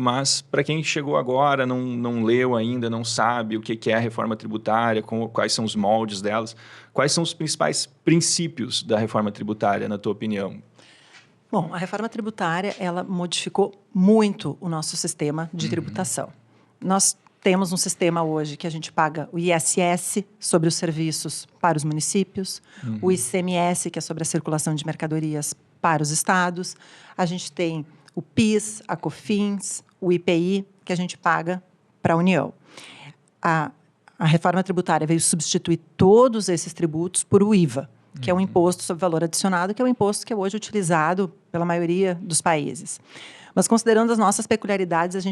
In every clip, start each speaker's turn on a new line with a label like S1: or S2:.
S1: Mas, para quem chegou agora, não leu ainda, não sabe o que é a reforma tributária, quais são os moldes delas, quais são os principais princípios da reforma tributária, na tua opinião?
S2: Bom, a reforma tributária, ela modificou muito o nosso sistema de tributação. Nós temos um sistema hoje que a gente paga o ISS sobre os serviços para os municípios, o ICMS, que é sobre a circulação de mercadorias para os estados, a gente tem o PIS, a COFINS, o IPI, que a gente paga para a União. A reforma tributária veio substituir todos esses tributos por o IVA, que é um imposto sobre valor adicionado, que é um imposto que é hoje utilizado pela maioria dos países. Mas, considerando as nossas peculiaridades,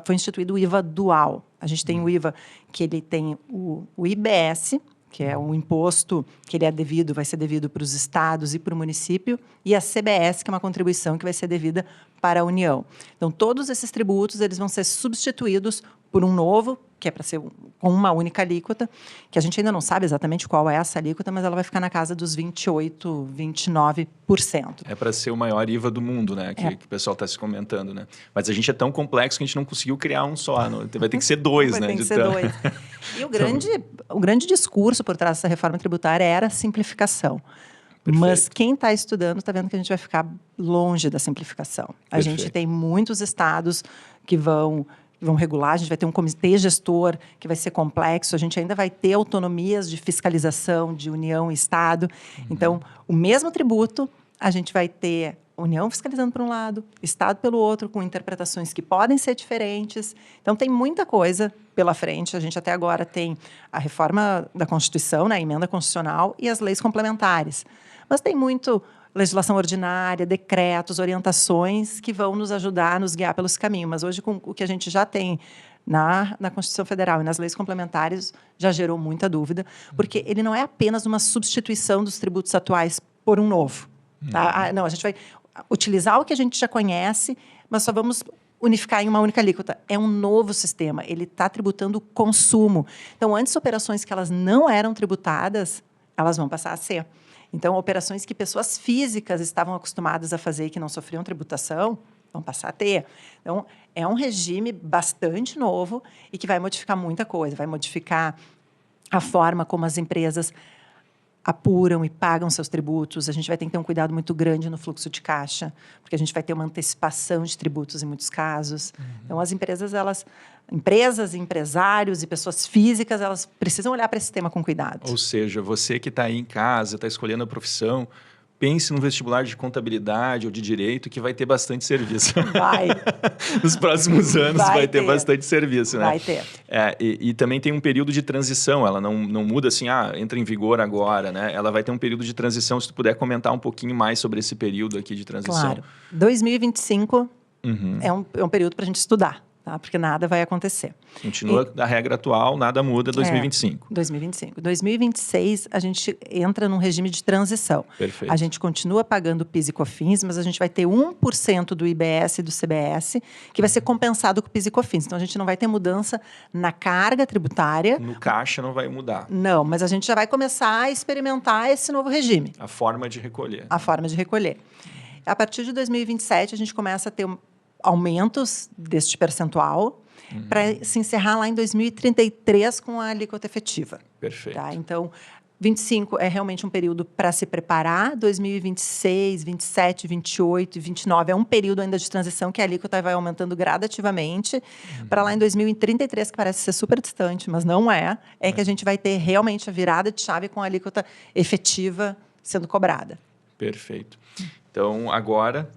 S2: foi instituído o IVA dual. A gente tem o IVA que ele tem o IBS, que é um imposto que ele vai ser devido para os estados e para o município, e a CBS, que é uma contribuição que vai ser devida para a União. Então, todos esses tributos eles vão ser substituídos por um novo, que é para ser com uma única alíquota, que a gente ainda não sabe exatamente qual é essa alíquota, mas ela vai ficar na casa dos 28%, 29%.
S1: É para ser o maior IVA do mundo, né? Que o pessoal está se comentando, né? Mas a gente é tão complexo que a gente não conseguiu criar um só. Vai ter que ser dois, né?
S2: Vai ter que ser dois. E o grande discurso por trás dessa reforma tributária era a simplificação. Perfeito. Mas quem está estudando está vendo que a gente vai ficar longe da simplificação. A gente tem muitos estados que vão regular, a gente vai ter um comitê gestor que vai ser complexo, a gente ainda vai ter autonomias de fiscalização de União e Estado. Então, o mesmo tributo, a gente vai ter União fiscalizando por um lado, Estado pelo outro, com interpretações que podem ser diferentes. Então, tem muita coisa pela frente. A gente até agora tem a reforma da Constituição, né, a emenda constitucional e as leis complementares. Mas tem muito legislação ordinária, decretos, orientações que vão nos ajudar, nos guiar pelos caminhos. Mas hoje, com o que a gente já tem na Constituição Federal e nas leis complementares, já gerou muita dúvida, porque ele não é apenas uma substituição dos tributos atuais por um novo. Tá? Não, a gente vai utilizar o que a gente já conhece, mas só vamos unificar em uma única alíquota. É um novo sistema, ele está tributando o consumo. Então, antes, operações que elas não eram tributadas, elas vão passar a ser. Então, operações que pessoas físicas estavam acostumadas a fazer e que não sofriam tributação, vão passar a ter. Então, é um regime bastante novo e que vai modificar muita coisa. Vai modificar a forma como as empresas apuram e pagam seus tributos. A gente vai ter que ter um cuidado muito grande no fluxo de caixa, porque a gente vai ter uma antecipação de tributos em muitos casos. Então, as empresas, empresários e pessoas físicas, elas precisam olhar para esse tema com cuidado.
S1: Ou seja, você que está aí em casa, está escolhendo a profissão, pense no vestibular de contabilidade ou de direito, que vai ter bastante serviço.
S2: Vai.
S1: Nos próximos anos vai ter bastante serviço, né?
S2: Vai ter.
S1: E também tem um período de transição, ela não muda assim, entra em vigor agora, né? Ela vai ter um período de transição, se tu puder comentar um pouquinho mais sobre esse período aqui de transição.
S2: Claro. 2025 é um período para a gente estudar. Tá? Porque nada vai acontecer.
S1: Continua a regra atual, nada muda 2025.
S2: 2025. 2026, a gente entra num regime de transição.
S1: Perfeito.
S2: A gente continua pagando PIS e COFINS, mas a gente vai ter 1% do IBS e do CBS, que vai ser compensado com PIS e COFINS. Então, a gente não vai ter mudança na carga tributária.
S1: No caixa não vai mudar.
S2: Não, mas a gente já vai começar a experimentar esse novo regime.
S1: A forma de recolher.
S2: A forma de recolher. A partir de 2027, a gente começa a ter aumentos deste percentual para se encerrar lá em 2033 com a alíquota efetiva.
S1: Perfeito.
S2: Tá? Então, 25 é realmente um período para se preparar. 2026, 27, 28 e 29 é um período ainda de transição que a alíquota vai aumentando gradativamente. Para lá em 2033, que parece ser super distante, mas não é, que a gente vai ter realmente a virada de chave com a alíquota efetiva sendo cobrada.
S1: Perfeito. Então, agora,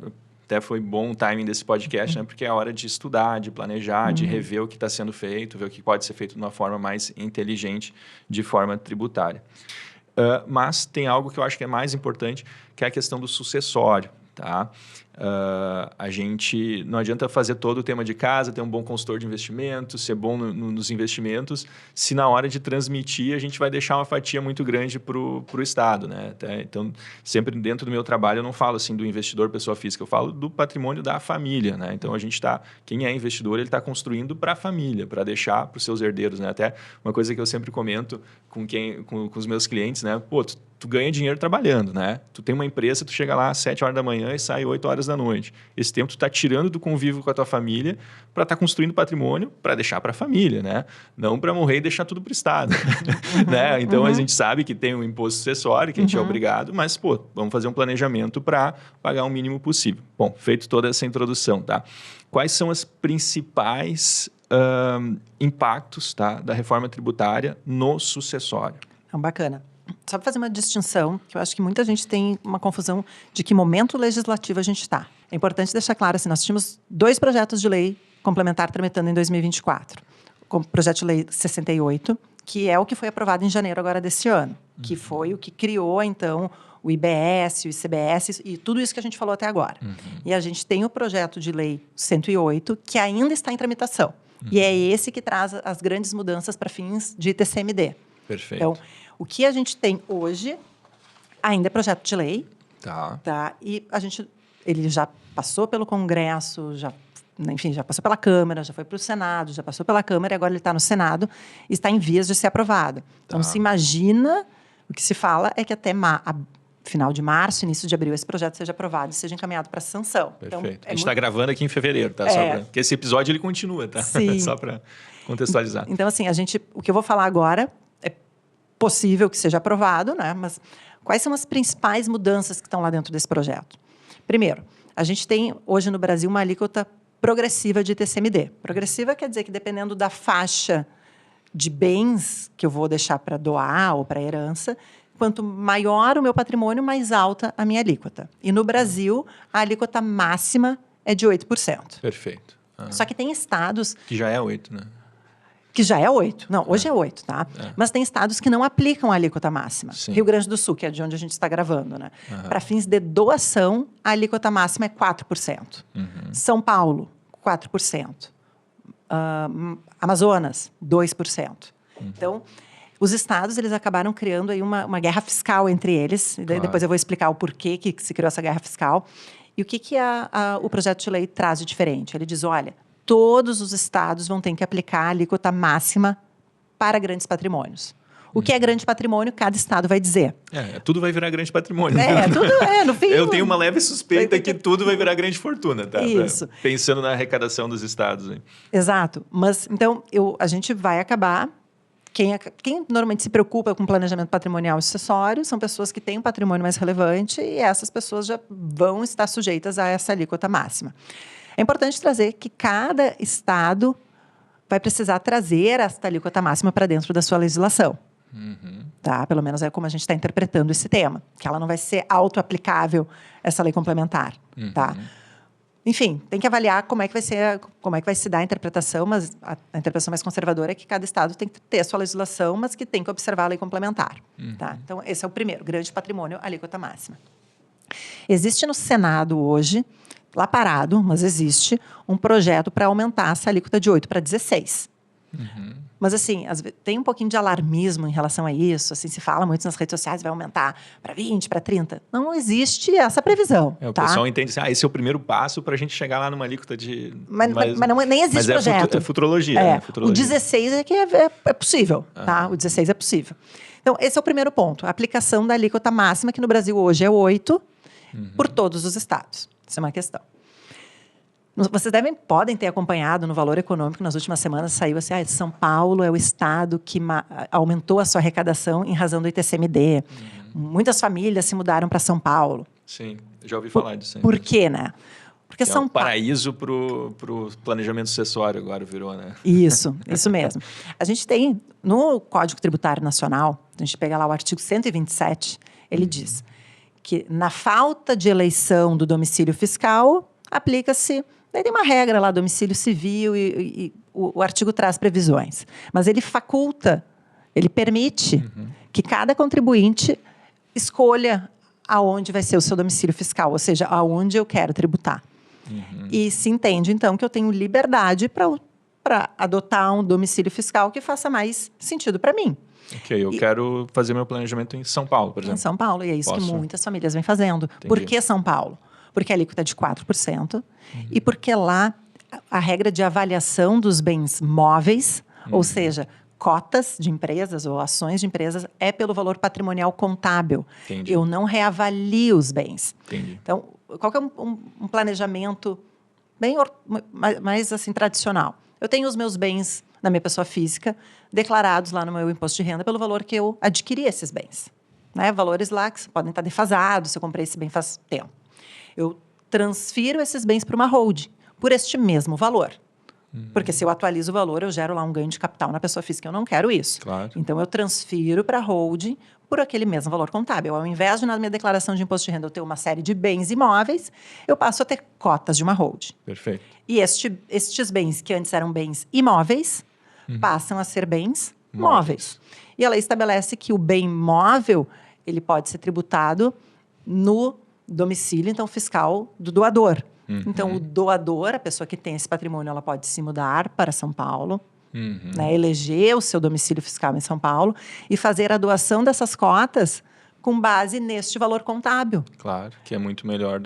S1: até foi bom o timing desse podcast, né? Porque é a hora de estudar, de planejar, de rever o que está sendo feito, ver o que pode ser feito de uma forma mais inteligente, de forma tributária. Mas tem algo que eu acho que é mais importante, que é a questão do sucessório. Tá? A gente não adianta fazer todo o tema de casa, ter um bom consultor de investimentos, ser bom nos investimentos, se na hora de transmitir a gente vai deixar uma fatia muito grande para o Estado. Né? Então, sempre dentro do meu trabalho eu não falo assim do investidor, pessoa física, eu falo do patrimônio da família. Né? Então, quem é investidor, ele está construindo para a família, para deixar para os seus herdeiros. Né? Até uma coisa que eu sempre comento com os meus clientes, né? Pô, tu ganha dinheiro trabalhando, né? Tu tem uma empresa, tu chega lá às 7 horas da manhã e sai 8 horas horas da noite. Esse tempo tu está tirando do convívio com a tua família para estar construindo patrimônio para deixar para a família, né? Não para morrer e deixar tudo para o Estado. Né? Então, a gente sabe que tem um imposto sucessório, que a gente é obrigado, mas, pô, vamos fazer um planejamento para pagar o mínimo possível. Bom, feito toda essa introdução, tá? Quais são os principais impactos, tá, da reforma tributária no sucessório?
S2: Bacana. Só para fazer uma distinção, que eu acho que muita gente tem uma confusão de que momento legislativo a gente está. É importante deixar claro, assim, nós tínhamos 2 projetos de lei complementar tramitando em 2024. O projeto de lei 68, que é o que foi aprovado em janeiro agora desse ano, que foi o que criou, então, o IBS, o ICBS e tudo isso que a gente falou até agora. E a gente tem o projeto de lei 108, que ainda está em tramitação. E é esse que traz as grandes mudanças para fins de ITCMD.
S1: Perfeito.
S2: Então, o que a gente tem hoje ainda é projeto de lei.
S1: Tá.
S2: E ele já passou pelo Congresso, já passou pela Câmara, já foi para o Senado, já passou pela Câmara e agora ele está no Senado e está em vias de ser aprovado. Então, se imagina, o que se fala é que até final de março, início de abril, esse projeto seja aprovado e seja encaminhado para sanção.
S1: Perfeito.
S2: Então,
S1: a gente está gravando aqui em fevereiro, tá? Porque esse episódio ele continua, tá?
S2: Sim.
S1: Só para contextualizar.
S2: Então, assim, o que eu vou falar agora é possível que seja aprovado, né? Mas quais são as principais mudanças que estão lá dentro desse projeto? Primeiro, a gente tem hoje no Brasil uma alíquota progressiva de ITCMD. Progressiva quer dizer que dependendo da faixa de bens que eu vou deixar para doar ou para herança, quanto maior o meu patrimônio, mais alta a minha alíquota. E no Brasil, a alíquota máxima é de 8%.
S1: Perfeito.
S2: Só que tem estados...
S1: Que já é 8%, né?
S2: Que já é 8%. Não, hoje é 8%, tá? Mas tem estados que não aplicam a alíquota máxima.
S1: Sim.
S2: Rio Grande do Sul, que é de onde a gente está gravando, né? Para fins de doação, a alíquota máxima é 4%. São Paulo, 4%. Amazonas, 2%. Então, os estados, eles acabaram criando aí uma guerra fiscal entre eles. Claro. Depois eu vou explicar o porquê que se criou essa guerra fiscal. E o que o projeto de lei traz de diferente? Ele diz, olha, todos os estados vão ter que aplicar a alíquota máxima para grandes patrimônios. O que é grande patrimônio, cada estado vai dizer.
S1: Tudo vai virar grande patrimônio.
S2: No fim...
S1: Eu tenho uma leve suspeita que tudo vai virar grande fortuna, tá?
S2: Isso.
S1: Pensando na arrecadação dos estados. Hein?
S2: Exato. Mas, então, a gente vai acabar... Quem normalmente se preocupa com planejamento patrimonial e sucessório são pessoas que têm um patrimônio mais relevante e essas pessoas já vão estar sujeitas a essa alíquota máxima. É importante trazer que cada estado vai precisar trazer essa alíquota máxima para dentro da sua legislação. Tá? Pelo menos é como a gente está interpretando esse tema, que ela não vai ser auto-aplicável, essa lei complementar. Tá? Enfim, tem que avaliar como é que vai se dar a interpretação, mas a interpretação mais conservadora é que cada estado tem que ter a sua legislação, mas que tem que observar a lei complementar. Tá? Então, esse é o primeiro, grande patrimônio, alíquota máxima. Existe no Senado hoje, lá parado, mas existe, um projeto para aumentar essa alíquota de 8% para 16%. Mas, assim, tem um pouquinho de alarmismo em relação a isso. Assim, se fala muito nas redes sociais, vai aumentar para 20%, para 30%. Não existe essa previsão.
S1: O pessoal entende assim, esse é o primeiro passo para a gente chegar lá numa alíquota de...
S2: Mas nem existe projeto.
S1: É futurologia. Né?
S2: O 16 é que é possível. Tá? O 16 é possível. Então, esse é o primeiro ponto. A aplicação da alíquota máxima, que no Brasil hoje é 8%, por todos os estados. Isso é uma questão. Vocês podem ter acompanhado no Valor Econômico, nas últimas semanas, saiu assim, São Paulo é o estado que aumentou a sua arrecadação em razão do ITCMD. Muitas famílias se mudaram para São Paulo.
S1: Sim, já ouvi falar disso.
S2: Por quê, né? Porque
S1: São Paulo... paraíso para o planejamento sucessório agora virou, né?
S2: Isso mesmo. A gente tem, no Código Tributário Nacional, a gente pega lá o artigo 127, ele diz que na falta de eleição do domicílio fiscal, aplica-se... Daí tem uma regra lá, domicílio civil, e o artigo traz previsões. Mas ele faculta, ele permite que cada contribuinte escolha aonde vai ser o seu domicílio fiscal, ou seja, aonde eu quero tributar. E se entende, então, que eu tenho liberdade para adotar um domicílio fiscal que faça mais sentido para mim.
S1: Ok, eu quero fazer meu planejamento em São Paulo, por exemplo.
S2: Em São Paulo, e é isso que muitas famílias vêm fazendo. Entendi. Por que São Paulo? Porque a alíquota é de 4%, e porque lá a regra de avaliação dos bens móveis, ou seja, cotas de empresas ou ações de empresas é pelo valor patrimonial contábil.
S1: Entendi.
S2: Eu não reavalio os bens.
S1: Entendi.
S2: Então, qual que é um planejamento bem mais assim, tradicional? Eu tenho os meus bens da minha pessoa física declarados lá no meu imposto de renda pelo valor que eu adquiri esses bens. Né? Valores lá que podem estar defasados, se eu comprei esse bem faz tempo. Eu transfiro esses bens para uma holding por este mesmo valor. Porque se eu atualizo o valor, eu gero lá um ganho de capital na pessoa física. Eu não quero isso.
S1: Claro.
S2: Então, eu transfiro para a holding por aquele mesmo valor contábil. Ao invés de, na minha declaração de imposto de renda, eu ter uma série de bens imóveis, eu passo a ter cotas de uma holding.
S1: Perfeito.
S2: E estes bens, que antes eram bens imóveis, passam a ser bens móveis. E a lei estabelece que o bem móvel ele pode ser tributado no domicílio, então, fiscal do doador. Então, o doador, a pessoa que tem esse patrimônio, ela pode se mudar para São Paulo, né, eleger o seu domicílio fiscal em São Paulo e fazer a doação dessas cotas com base neste valor contábil.
S1: Claro, que é muito menor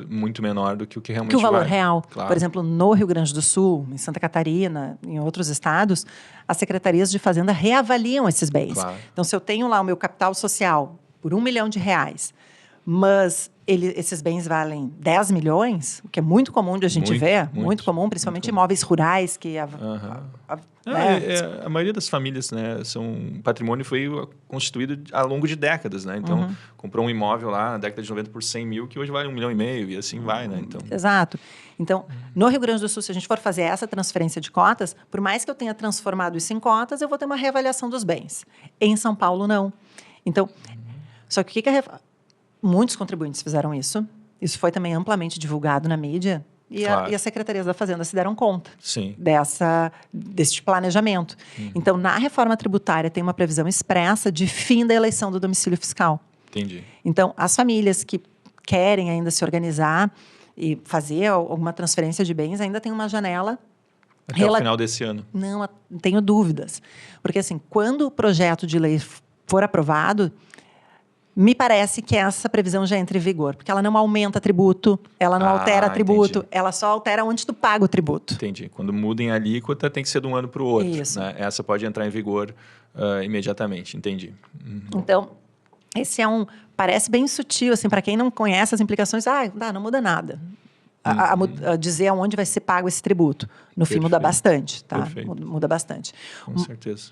S1: do que o que realmente
S2: Que o valor
S1: vale.
S2: real.
S1: Claro.
S2: Por exemplo, no Rio Grande do Sul, em Santa Catarina, em outros estados, as secretarias de Fazenda reavaliam esses bens.
S1: Claro.
S2: Então, se eu tenho lá o meu capital social por R$1 milhão, mas esses bens valem 10 milhões, o que é muito comum de a gente ver, muito comum, principalmente imóveis rurais, que
S1: a maioria das famílias, né, o patrimônio foi constituído ao longo de décadas, né? Então, comprou um imóvel lá na década de 90 por 100 mil, que hoje vale 1,5 milhão, e assim vai, né? Então...
S2: Exato. Então, no Rio Grande do Sul, se a gente for fazer essa transferência de cotas, por mais que eu tenha transformado isso em cotas, eu vou ter uma reavaliação dos bens. Em São Paulo, não. Então, só que o que muitos contribuintes fizeram isso. Isso foi também amplamente divulgado na mídia. E as secretarias da Fazenda se deram conta deste planejamento. Então, na reforma tributária, tem uma previsão expressa de fim da eleição do domicílio fiscal.
S1: Entendi.
S2: Então, as famílias que querem ainda se organizar e fazer alguma transferência de bens, ainda tem uma janela...
S1: Até o final desse ano.
S2: Não, tenho dúvidas. Porque, assim, quando o projeto de lei for aprovado... Me parece que essa previsão já entra em vigor, porque ela não aumenta tributo, ela não altera tributo,
S1: entendi.
S2: Ela só altera onde tu paga o tributo.
S1: Entendi. Quando mudem a alíquota, tem que ser de um ano para o outro.
S2: Isso.
S1: Né? Essa pode entrar em vigor imediatamente, entendi.
S2: Então, esse parece bem sutil, assim, para quem não conhece as implicações, não muda nada. A dizer aonde vai ser pago esse tributo. No fim, muda bastante, tá?
S1: Perfeito.
S2: Muda bastante.
S1: Com certeza.